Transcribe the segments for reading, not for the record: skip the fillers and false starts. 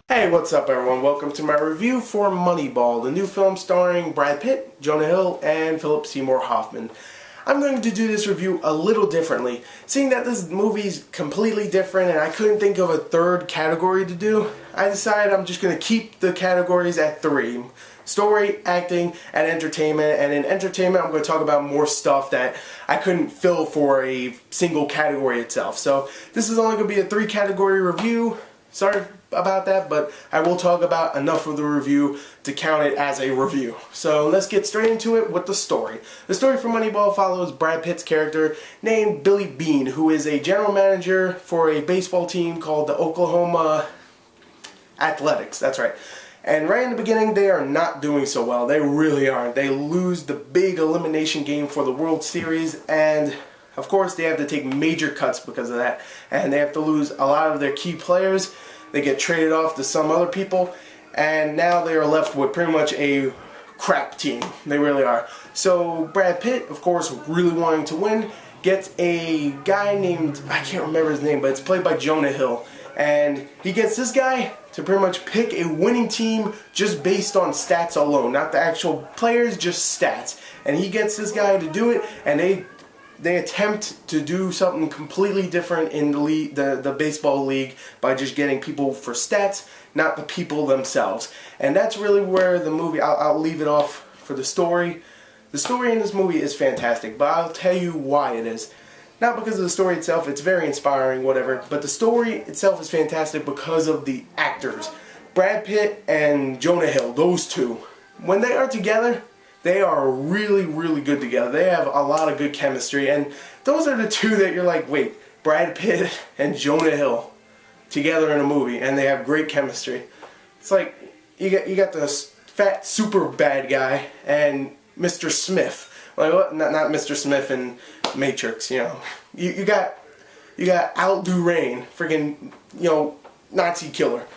Hey, what's up everyone? Welcome to my review for Moneyball, the new film starring Brad Pitt, Jonah Hill, and Philip Seymour Hoffman. I'm going to do this review a little differently. Seeing that this movie's completely different and I couldn't think of a third category to do, I decided I'm just going to keep the categories at three. Story, acting, and entertainment. And in entertainment, I'm going to talk about more stuff that I couldn't fill for a single category itself. So this is only going to be a three category review. Sorry about that, but I will talk about enough of the review to count it as a review. So let's get straight into it with the story. The story for Moneyball follows Brad Pitt's character named Billy Beane, who is a general manager for a baseball team called the Oklahoma Athletics. That's right. And right in the beginning, they are not doing so well. They really aren't. They lose the big elimination game for the World Series, and of course, they have to take major cuts because of that. And they have to lose a lot of their key players. They get traded off to some other people, and now they are left with pretty much a crap team. They really are. So Brad Pitt, of course, really wanting to win, gets a guy named, I can't remember his name, but it's played by Jonah Hill. And he gets this guy to pretty much pick a winning team just based on stats alone. Not the actual players, just stats. And he gets this guy to do it, and they attempt to do something completely different in the league, the baseball league, by just getting people for stats, not the people themselves. And that's really where the movie, I'll leave it off for the story. The story in this movie is fantastic, but I'll tell you why it is. Not because of the story itself, it's very inspiring, whatever, but the story itself is fantastic because of the actors. Brad Pitt and Jonah Hill, those two, when they are together, they are really, really good together. They have a lot of good chemistry, and those are the two that you're like, wait, Brad Pitt and Jonah Hill together in a movie, and they have great chemistry. It's like you got this fat super bad guy and Mr. Smith. Like what? Not Mr. Smith in Matrix, you know. You got Al Durain, freaking, you know, Nazi killer,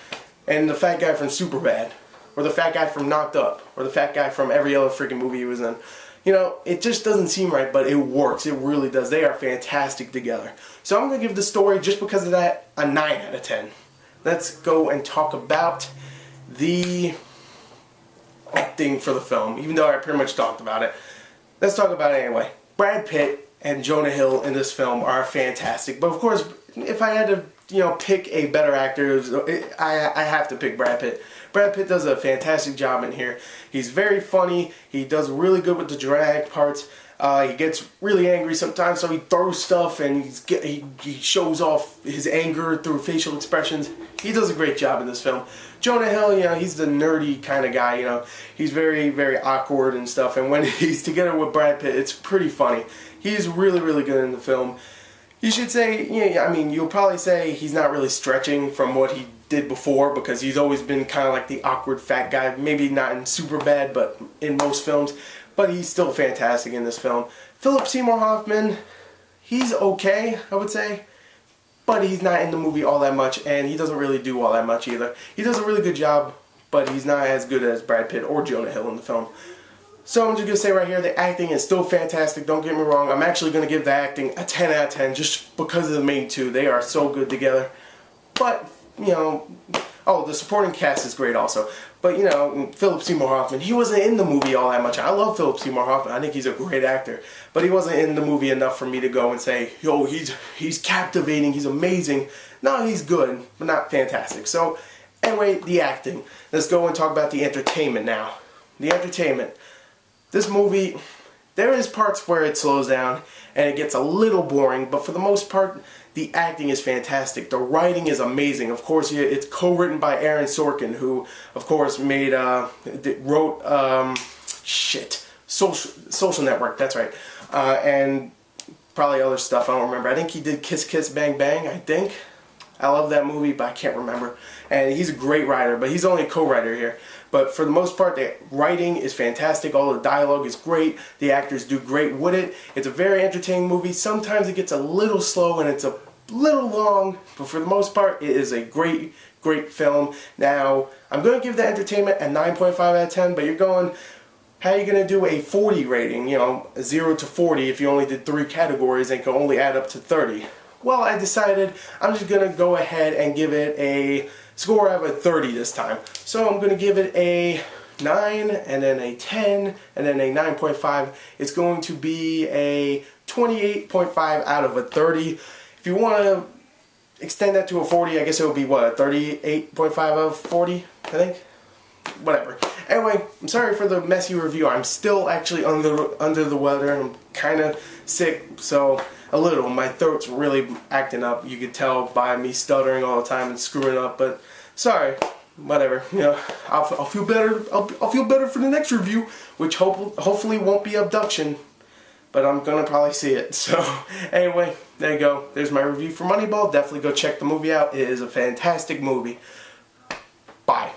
and the fat guy from Superbad. Or the fat guy from Knocked Up, or the fat guy from every other freaking movie he was in. You know, it just doesn't seem right, but it works. It really does. They are fantastic together. So I'm going to give the story, just because of that, a 9 out of 10. Let's go and talk about the acting for the film, even though I pretty much talked about it. Let's talk about it anyway. Brad Pitt and Jonah Hill in this film are fantastic. But of course, if I had to, you know, pick a better actor, I have to pick Brad Pitt. Brad Pitt does a fantastic job in here. He's very funny. He does really good with the dramatic parts. He gets really angry sometimes, so he throws stuff and he shows off his anger through facial expressions. He does a great job in this film. Jonah Hill, you know, he's the nerdy kind of guy, you know. He's very, very awkward and stuff, and when he's together with Brad Pitt, it's pretty funny. He's really, really good in the film. You should say, yeah, I mean, you'll probably say he's not really stretching from what he did before, because he's always been kind of like the awkward fat guy. Maybe not in Superbad, but in most films. But he's still fantastic in this film. Philip Seymour Hoffman, he's okay, I would say. But he's not in the movie all that much, and he doesn't really do all that much either. He does a really good job, but he's not as good as Brad Pitt or Jonah Hill in the film. So I'm just going to say right here, the acting is still fantastic, don't get me wrong. I'm actually going to give the acting a 10 out of 10 just because of the main two. They are so good together. But, you know, oh, the supporting cast is great also. But, you know, Philip Seymour Hoffman, he wasn't in the movie all that much. I love Philip Seymour Hoffman. I think he's a great actor. But he wasn't in the movie enough for me to go and say, yo, he's captivating, he's amazing. No, he's good, but not fantastic. So, anyway, the acting. Let's go and talk about the entertainment now. The entertainment. This movie, there is parts where it slows down and it gets a little boring, but for the most part, the acting is fantastic. The writing is amazing. Of course, it's co-written by Aaron Sorkin, who, of course, wrote Social Network. That's right, and probably other stuff. I don't remember. I think he did Kiss Kiss Bang Bang. I think. I love that movie, but I can't remember. And he's a great writer, but he's only a co-writer here. But for the most part, the writing is fantastic. All the dialogue is great. The actors do great with it. It's a very entertaining movie. Sometimes it gets a little slow and it's a little long, but for the most part, it is a great, great film. Now, I'm going to give the entertainment a 9.5 out of 10, but you're going, how are you going to do a 40 rating? You know, 0 to 40 if you only did 3 categories and can only add up to 30. Well, I decided I'm just going to go ahead and give it a score out of a 30 this time. So I'm going to give it a 9, and then a 10, and then a 9.5. It's going to be a 28.5 out of a 30. If you want to extend that to a 40, I guess it would be what, a 38.5 out of 40, I think? Whatever. Anyway, I'm sorry for the messy review. I'm still actually under the weather, and I'm kind of sick, so a little. My throat's really acting up. You could tell by me stuttering all the time and screwing up, but sorry. Whatever. You know, I'll feel better. I'll feel better for the next review, which hopefully won't be abduction, but I'm gonna probably see it. So anyway, there you go. There's my review for Moneyball. Definitely go check the movie out. It is a fantastic movie. Bye.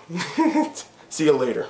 See you later.